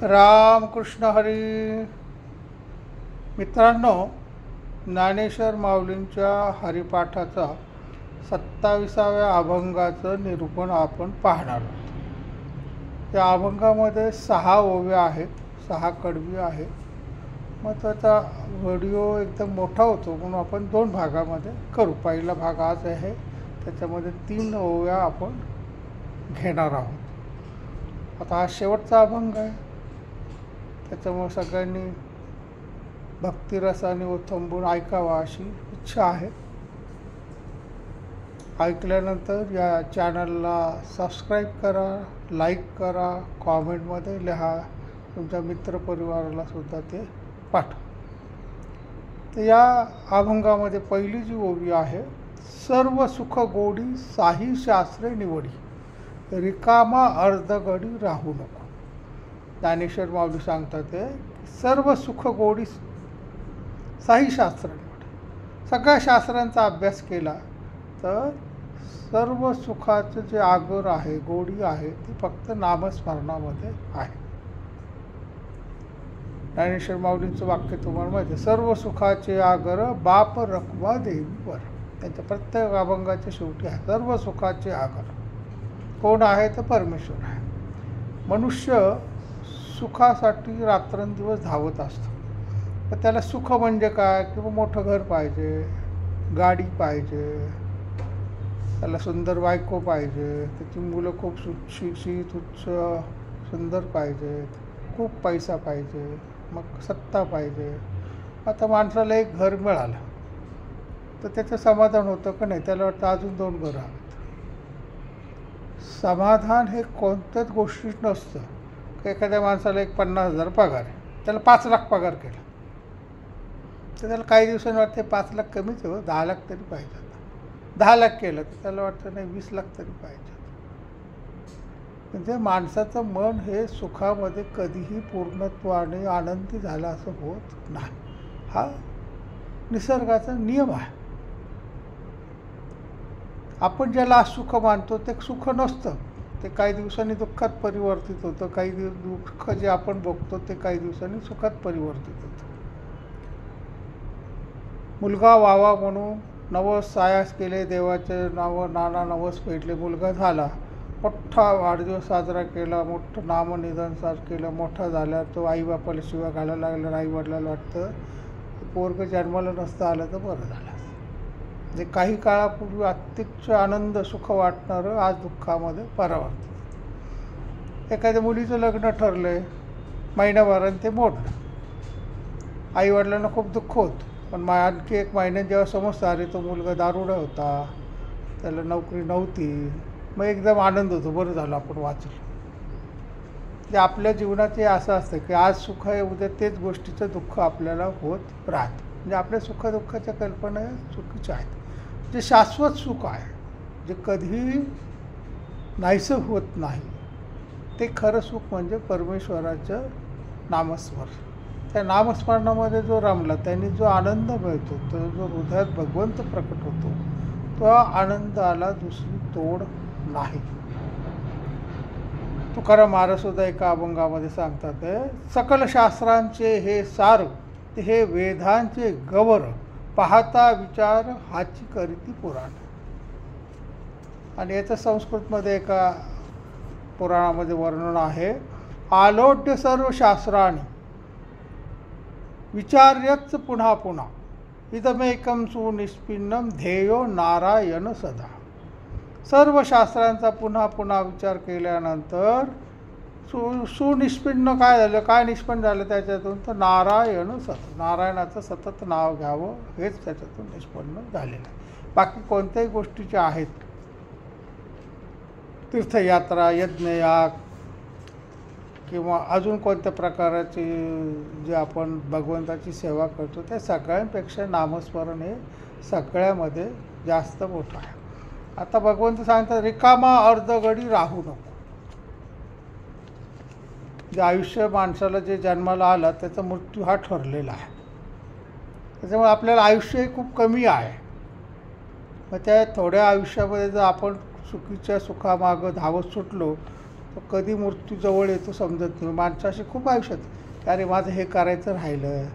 रामकृष्ण हरी. मित्रांनो, ज्ञानेश्वर माऊलींच्या हरिपाठाचा 27व्या अभंगाचं निरूपण आपण पाहणार आहोत. या अभंगामध्ये 6 ओव्या आहेत, 6 कडवी आहेत. मग त्याचा व्हिडिओ एकदम मोठा होतो म्हणून आपण 2 भागामध्ये करू. पहिला भाग आज आहे, त्याच्यामध्ये 3 ओव्या आपण घेणार आहोत. आता हा शेवटचा अभंग आहे, त्याच्यामुळे सगळ्यांनी भक्तिरसाने ओथंबून ऐकावा अशी इच्छा आहे. ऐकल्यानंतर या चॅनलला सबस्क्राईब करा, लाईक करा, कॉमेंटमध्ये लिहा, तुमच्या मित्रपरिवाराला सुद्धा ते पाठवा. तर या अभंगामध्ये पहिली जी ओवी आहे, सर्व सुख गोडी साही शास्त्रे निवडी, रिकामा अर्धगडी राहू नको. ज्ञानेश्वर माऊली सांगतात ते सर्व सुख गोडी साही शास्त्र निवड. सगळ्या शास्त्रांचा अभ्यास केला तर सर्व सुखाचं जे आगर आहे, गोडी आहे, ती फक्त नामस्मरणामध्ये आहे. ज्ञानेश्वर माऊलींचं वाक्य तुम्हाला माहिती आहे, सर्व सुखाचे आगर बाप रखवा देवीवर. त्यांच्या प्रत्येक अभंगाच्या शेवटी आहे सर्व सुखाचे आगर. कोण आहे तर परमेश्वर आहे. मनुष्य सुखासाठी रात्रंदिवस धावत असतो. तर त्याला सुख म्हणजे काय, किंवा मोठं घर पाहिजे, गाडी पाहिजे, त्याला सुंदर बायको पाहिजे, त्याची मुलं खूप सुशिक्षित उच्च सुंदर पाहिजेत, खूप पैसा पाहिजे, मग सत्ता पाहिजे. आता माणसाला एक घर मिळालं तर त्याचं समाधान होतं का नाही? त्याला वाटतं अजून 2 घरं हवीत. समाधान हे कोणत्याच गोष्टीत नसतं. एखाद्या माणसाला एक 50,000 पगार आहे, त्याला 5 लाख पगार केला तर त्याला काही दिवसांनी वाटते 5 लाख कमीच आहे, 10 लाख तरी पाहिजे. 10 लाख केलं तर त्याला वाटतं नाही 20 लाख तरी पाहिजे. म्हणजे माणसाचं मन हे सुखामध्ये कधीही पूर्णत्वाने आनंदी झालं असं होत नाही. हा निसर्गाचा नियम आहे. आपण ज्याला सुख मानतो ते सुख नसतं, ते काही दिवसांनी दुःखात परिवर्तित होतं. काही दुःख जे आपण बघतो ते काही दिवसांनी सुखात परिवर्तित होतं. मुलगा व्हावा म्हणून नवस सायास केले, देवाचे नावं नाना नवस पेटले, मुलगा झाला, मोठा वाढदिवस साजरा केला, मोठं नामनिधन केलं, मोठा झाला तो आईबापाला शिव्या घालायला लागला. आईवडिलाला वाटतं पोरगं जन्माला नसतं आलं तर बरं झालं. म्हणजे काही काळापूर्वी अत्यंत आनंद सुख वाटणारं आज दुःखामध्ये परावर्तित. एखाद्या मुलीचं लग्न ठरलंय, महिनाभराने ते मोडलं. आईवडिलांना खूप दुःख होतं, पण आणखी 1 महिन्यात जेव्हा समजतं अरे तो मुलगा दारुडा होता, त्याला नोकरी नव्हती, मग एकदम आनंद होतो, बरं झालं आपण वाचलं. ते आपल्या जीवनात हे असं असतं की आज सुख आहे, उद्या तेच गोष्टीचं दुःख आपल्याला होत राहतं. म्हणजे आपल्या सुखदुःखाच्या कल्पना चुकीच्या आहेत. जे शाश्वत सुख आहे, जे कधीही नाहीसं होत नाही, ते खरं सुख म्हणजे परमेश्वराचं नामस्मरण. त्या नामस्मरणामध्ये जो रमला त्यांनी जो आनंद मिळतो, तो जो हृदयात भगवंत प्रकट होतो, तो आनंदाला दुसरी तोड नाही. तुकाराम महाराज सुद्धा एका अभंगामध्ये सांगतात, सकल शास्त्रांचे हे सार, हे वेदांचे गवर, पाहता विचार हाची करीती पुराण. आणि याचं संस्कृतमध्ये एका पुराणामध्ये वर्णन आहे, आलोड्य सर्व शास्त्राणी विचार्यच पुन्हा पुन्हा, इदमेकं सुनिष्पिन्नम ध्येयो नारायण सदा. सर्व शास्त्रांचा पुन्हा पुन्हा विचार केल्यानंतर सुनिष्पन्न काय झालं, काय निष्पन्न झालं त्याच्यातून? तर नारायण सतत, नारायणाचं सतत नाव घ्यावं हेच त्याच्यातून निष्पन्न झालेलं आहे. बाकी कोणत्याही गोष्टीच्या आहेत, तीर्थयात्रा, यज्ञयाग किंवा अजून कोणत्या प्रकाराची जे आपण भगवंताची सेवा करतो, त्या सगळ्यांपेक्षा नामस्मरण हे सगळ्यामध्ये जास्त मोठं आहे. आता भगवंत सांगतात रिकामा अर्धगडी राहू नको. जे आयुष्य माणसाला जे जन्माला आला त्याचा मृत्यू हा ठरलेला आहे. त्याच्यामुळे आपल्याला आयुष्य खूप कमी आहे. मग त्या थोड्या आयुष्यामध्ये जर आपण सुखीच्या सुखामागं धावत सुटलो तो कधी मृत्यू जवळ येतो समजत नाही. माणसाशी खूप आयुष्यात की अरे माझं हे करायचं राहिलं,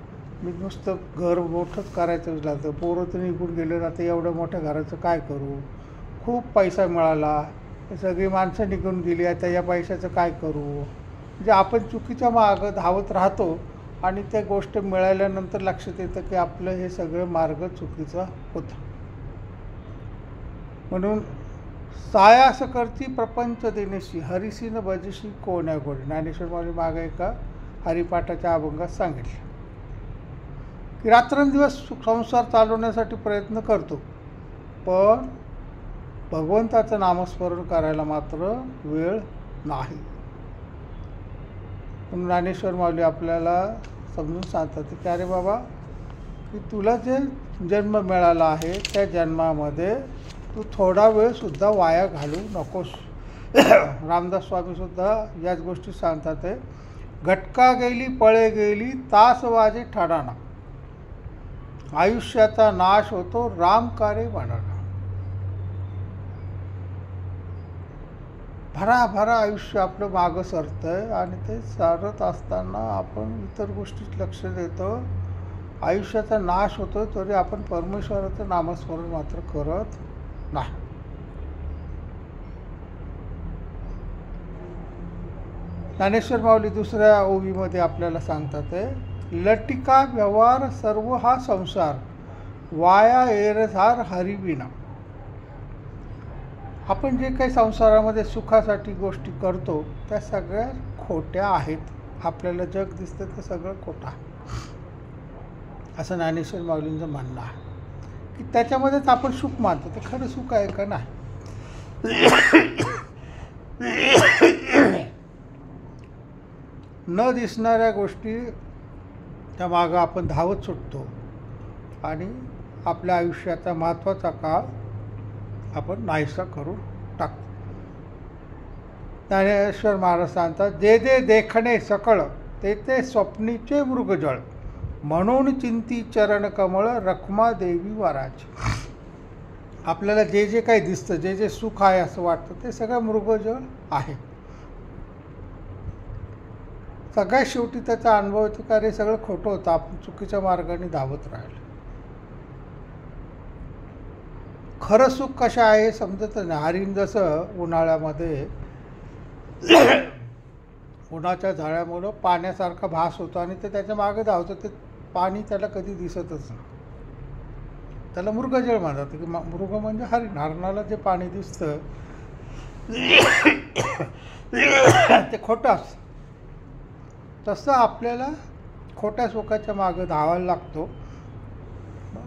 मी नुसतं घर मोठंच करायचं लागतं, पोरं तर निघून गेले, आता एवढं मोठ्या घराचं काय करू, खूप पैसा मिळाला, सगळी माणसं निघून गेली, आता या पैशाचं काय करू. म्हणजे आपण चुकीच्या मागं धावत राहतो आणि त्या गोष्ट मिळाल्यानंतर लक्षात येतं की आपलं हे सगळं मार्ग चुकीचा होता. म्हणून सायास करती प्रपंच देणेशी हरिसी न भजशी कोण्या गोडी. ज्ञानेश्वर माऊली मागे एका हरिपाठाच्या अभंगात सांगितलं की रात्रंदिवस संसार चालवण्यासाठी प्रयत्न करतो, पण भगवंताचं नामस्मरण करायला मात्र वेळ नाही. पण ज्ञानेश्वर माऊली आपल्याला समजून सांगतात की अरे बाबा, की तुला जे जन्म मिळाला आहे त्या जन्मामध्ये तू थोडा वेळसुद्धा वाया घालू नकोस. रामदास स्वामीसुद्धा याच गोष्टी सांगतात आहे, घटका गेली पळे गेली तास वाजे ठाणाना, आयुष्याचा नाश होतो रामकारे वाढाना. भराभरा आयुष्य आपलं मागं सरतं आणि ते सारत असताना आपण इतर गोष्टीत लक्ष देतो, आयुष्याचा नाश होतो, तरी आपण परमेश्वराचं नामस्मरण मात्र करत नाही. ज्ञानेश्वर माऊली दुसऱ्या ओवीमध्ये आपल्याला सांगतात आहे, लटिका व्यवहार सर्व हा संसार वाया एरझार हरिविना. आपण जे काही संसारामध्ये सुखासाठी गोष्टी करतो त्या सगळ्या खोट्या आहेत. आपल्याला जग दिसतं ते सगळं खोटं आहे, असं ज्ञानेश्वर माऊलींचं म्हणणं आहे. की त्याच्यामध्येच आपण सुख मानतो, ते खरं सुख आहे का नाही. न दिसणाऱ्या गोष्टी त्या मागं आपण धावत सुटतो आणि आपल्या आयुष्याचा महत्त्वाचा काळ आपण नाहीसा करून टाकतो. ज्ञानेश्वर महाराज सांगतात, जे जे देखणे सकळ ते ते स्वप्नीचे मृगजळ, म्हणून चिंती चरण कमळ रखमा देवी वराची. आपल्याला जे जे काही दिसतं, जे जे सुख आहे असं वाटतं, ते सगळं मृगजळ आहे. सगळ्यात शेवटी त्याचा अनुभव येतो का रे सगळं खोटं होतं, आपण चुकीच्या मार्गाने धावत राहिलो. खरं सुख कशा आहे हे समजत नाही. हरिण जसं उन्हाळ्यामध्ये उन्हाच्या झाडामुळं पाण्यासारखा भास होतो आणि ते त्याच्या मागे धावतं, ते पाणी त्याला कधी दिसतच नाही. त्याला मृगजळ म्हणतात की मृग म्हणजे हरिण. हरणाला जे पाणी दिसतं ते खोटं असतं. तसं आपल्याला खोट्या सुखाच्या मागं धावायला लागतो,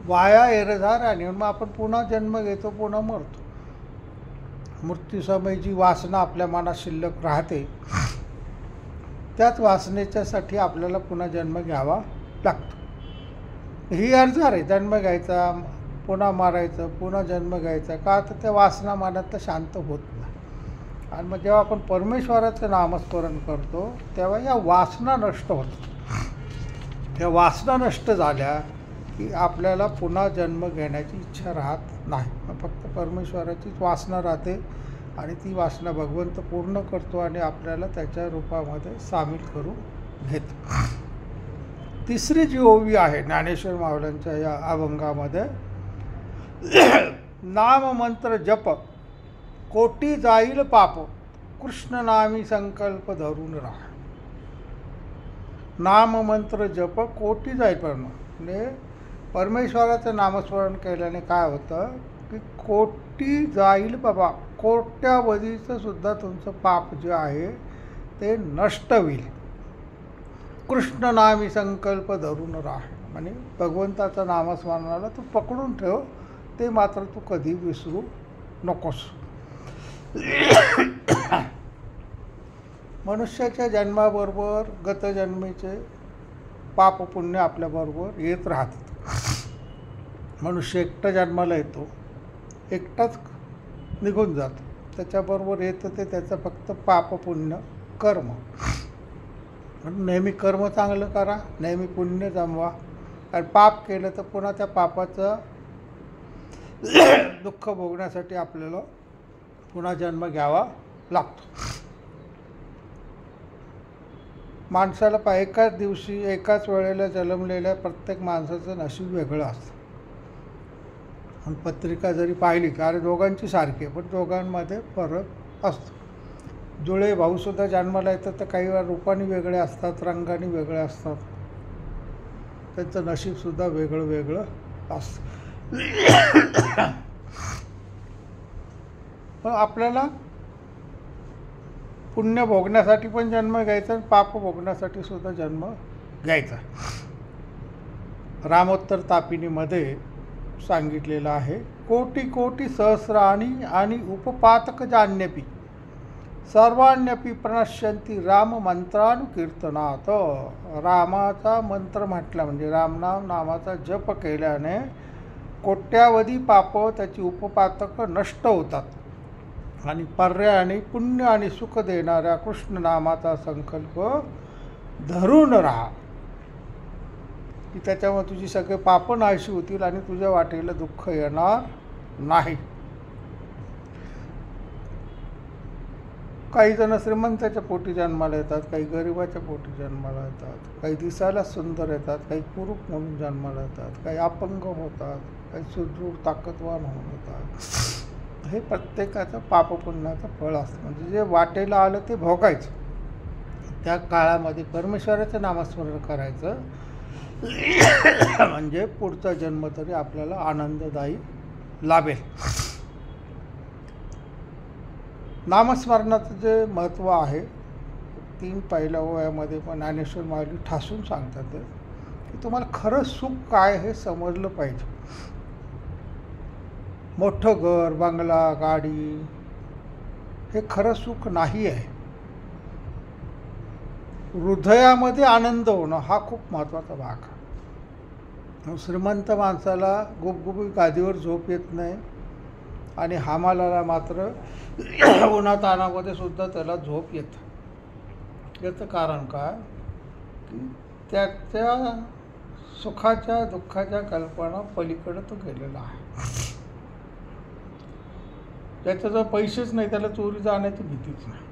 वाया एरझार आणि मग आपण पुन्हा जन्म घेतो, पुन्हा मरतो. मृत्यूसमयी जी वासना आपल्या मनात शिल्लक राहते त्याच वासनेच्यासाठी आपल्याला पुन्हा जन्म घ्यावा लागतो. ही अर्जार आहे, जन्म घ्यायचा, पुन्हा मारायचं, पुन्हा जन्म घ्यायचा. का तर त्या वासना मनात तर शांत होत नाही. आणि मग जेव्हा आपण परमेश्वराचं नामस्मरण करतो तेव्हा या वासना नष्ट होतात. त्या वासना नष्ट झाल्या की आपल्याला पुन्हा जन्म घेण्याची इच्छा राहत नाही. मग फक्त परमेश्वराचीच वासना राहते आणि ती वासना भगवंत पूर्ण करतो आणि आपल्याला त्याच्या रूपामध्ये सामील करून घेतो. तिसरी जी ओवी आहे ज्ञानेश्वर माऊलींच्या या अभंगामध्ये, नाम मंत्र जप कोटी जाईल पाप, कृष्ण नामी संकल्प धरून राहा. नाम मंत्र जप कोटी जाईल पाप, म्हणजे परमेश्वराचं नामस्मरण केल्याने काय होतं की कोटी जाईल बाबा, कोट्यावधीचं सुद्धा तुमचं पाप जे आहे ते नष्ट होईल. कृष्ण नामी संकल्प धरून राहा, म्हणजे भगवंताचं नामस्मरणाला तू पकडून ठेव, ते मात्र तू कधी विसरू नकोस. मनुष्याच्या जन्माबरोबर गतजन्मीचे पाप पुण्य आपल्याबरोबर येत राहतात. मनुष्य एकटा जन्माला येतो, एकटाच निघून जातो, त्याच्याबरोबर येतं ते त्याचं फक्त पाप पुण्य कर्म. म्हणून नेहमी कर्म चांगलं करा, नेहमी पुण्य जमवा. आणि पाप केलं तर पुन्हा त्या पापाचं दुःख भोगण्यासाठी आपल्याला पुन्हा जन्म घ्यावा लागतो. माणसाला एकाच दिवशी एकाच वेळेला जन्मलेल्या प्रत्येक माणसाचं नशीब वेगळं असतं. आणि पत्रिका जरी पाहिली का अरे दोघांची सारखी आहे, पण दोघांमध्ये फरक असतो. जुळे भाऊसुद्धा जन्माला येतात तर काही वेळा रूपाने वेगळे असतात, रंगाने वेगळे असतात, त्यांचं नशीबसुद्धा वेगळं वेगळं असतं. पण आपल्याला पुण्य भोगण्यासाठी पण जन्म घ्यायचा आणि पाप भोगण्यासाठी सुद्धा जन्म घ्यायचा. रामोत्तर तापिनीमध्ये सांगितलेलं आहे, कोटी कोटी सहस्राणी आणि उपपातक जान्यपी सर्वान्यपी प्रणश्यंती राम मंत्रानुकीर्तनात. रामाचा मंत्र म्हटला म्हणजे रामनाम नामाचा जप केल्याने कोट्यावधी पाप त्याची उपपातक नष्ट होतात आणि पर्यायाने पुण्य आणि सुख देणाऱ्या कृष्ण नामाचा संकल्प धरून राहा की त्याच्यामुळे तुझी सगळे पाप नाहीशी होतील आणि तुझ्या वाटेला दुःख येणार नाही. काही जण श्रीमंताच्या पोटी जन्माला येतात, काही गरिबाच्या पोटी जन्माला येतात, काही दिसायला सुंदर येतात, काही कुरूप म्हणून जन्माला येतात, काही अपंग होतात, काही सुदृढ ताकदवान होऊन येतात. हे प्रत्येकाचं पापपुण्याचं फळ असतं. म्हणजे जे वाटेला आलं ते भोगायचं. त्या काळामध्ये परमेश्वराचं नामस्मरण करायचं म्हणजे पुढचा जन्म तरी आपल्याला आनंददायी लाभेल. नामस्मरणाचं जे महत्त्व आहे 3 पहिल्या ओव्यामध्ये पण ज्ञानेश्वर माऊली ठासून सांगतात की तुम्हाला खरं सुख काय हे समजलं पाहिजे. मोठं घर, बंगला, गाडी हे खरं सुख नाही आहे. हृदयामध्ये आनंद होणं हा खूप महत्त्वाचा भाग आहे. श्रीमंत माणसाला गुबगुबी गादीवर झोप येत नाही आणि हमालाला मात्र उन्हातानामध्ये सुद्धा त्याला झोप येतं. याचं कारण काय की त्याच्या सुखाच्या दुःखाच्या कल्पना पलीकडे तो गेलेला आहे. त्याच्याजवळ पैसेच नाही, त्याला चोरी जाण्याची भीतीच नाही.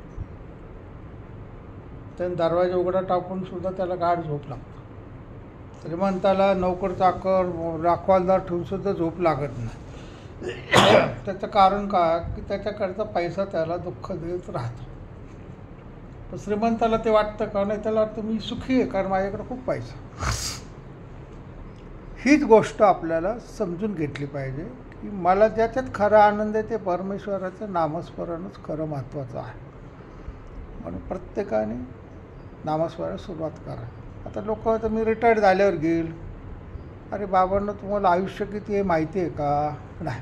त्याने दरवाजा उघडा टाकून सुद्धा त्याला गाढ झोप लागतं. श्रीमंताला नोकर चाकर राखवालदार ठेवून सुद्धा झोप लागत नाही. त्याचं कारण काय की त्याच्याकडचा पैसा त्याला दुःख देत राहतो. पण श्रीमंताला ते वाटतं का नाही, त्याला वाटतं मी सुखी आहे कारण माझ्याकडे खूप पैसा. हीच गोष्ट आपल्याला समजून घेतली पाहिजे की मला ज्याच्यात खरा आनंद आहे ते परमेश्वराचं नामस्मरणच खरं महत्त्वाचं आहे. म्हणून प्रत्येकाने नामस्मरणाला सुरुवात करा. आता लोक तर मी रिटायर्ड झाल्यावर घेईल. अरे बाबांना तुम्हाला आयुष्य किती आहे माहिती आहे का? नाही.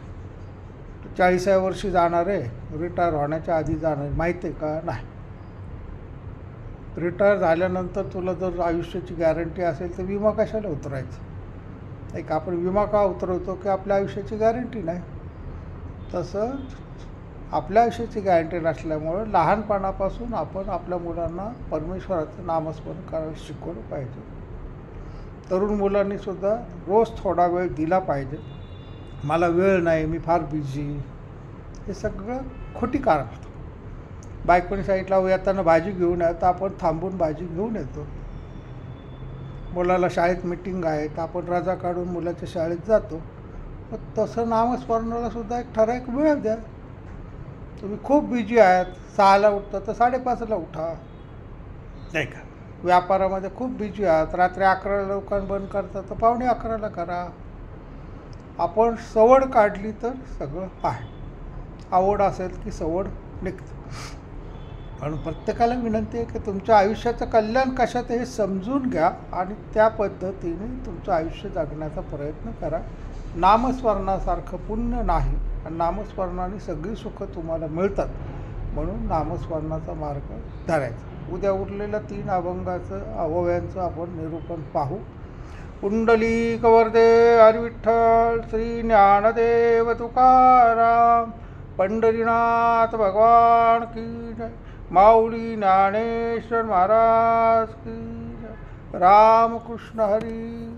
40व्या वर्षी जाणार आहे, रिटायर होण्याच्या आधी जाणार माहिती आहे का? नाही. रिटायर झाल्यानंतर तुला जर आयुष्याची गॅरंटी असेल तर विमा कशाला उतरायचं? एक आपण विमा का उतरवतो की आपल्या आयुष्याची गॅरंटी नाही. तसं आपल्या आयुष्याची गॅरंटी नसल्यामुळं लहानपणापासून आपण आपल्या मुलांना परमेश्वराचं नामस्मरण करायला शिकवलं पाहिजे. तरुण मुलांनीसुद्धा रोज थोडा वेळ दिला पाहिजे. मला वेळ नाही, मी फार बिझी, हे सगळं खोटी कारण होतं. बायकोनी साईडला येताना भाजी घेऊन आहे तर आपण थांबून भाजी घेऊन येतो. मुलाला शाळेत मिटिंग आहे तर आपण रजा काढून मुलाच्या शाळेत जातो. मग तसं नामस्मरणाला सुद्धा एक ठराविक वेळ द्या. तुम्ही खूप बिझी आहात, 6ला उठता तर 5:30ला उठा, नाही का? व्यापारामध्ये खूप बिझी आहात, रात्री 11ला दुकान बंद करता तर 11:45ला करा. आपण सवड काढली तर सगळं आहे. आवड असेल की सवड निघते. म्हणून प्रत्येकाला विनंती आहे की तुमच्या आयुष्याचं कल्याण कशात हे समजून घ्या आणि त्या पद्धतीने तुमचं आयुष्य जगण्याचा प्रयत्न करा. नामस्मरणासारखं पुण्य नाही आणि नामस्मरणाने सगळी सुखं तुम्हाला मिळतात. म्हणून नामस्मरणाचा मार्ग धरायचा. उद्या उरलेल्या 3 अभंगाचं ओव्यांचं आपण निरूपण पाहू. पुंडलिक वरदे हरी विठ्ठल श्री ज्ञानदेव तुकाराम पंढरीनाथ भगवान की जय. माऊली ज्ञानेश्वर महाराज की जय. रामकृष्ण हरी.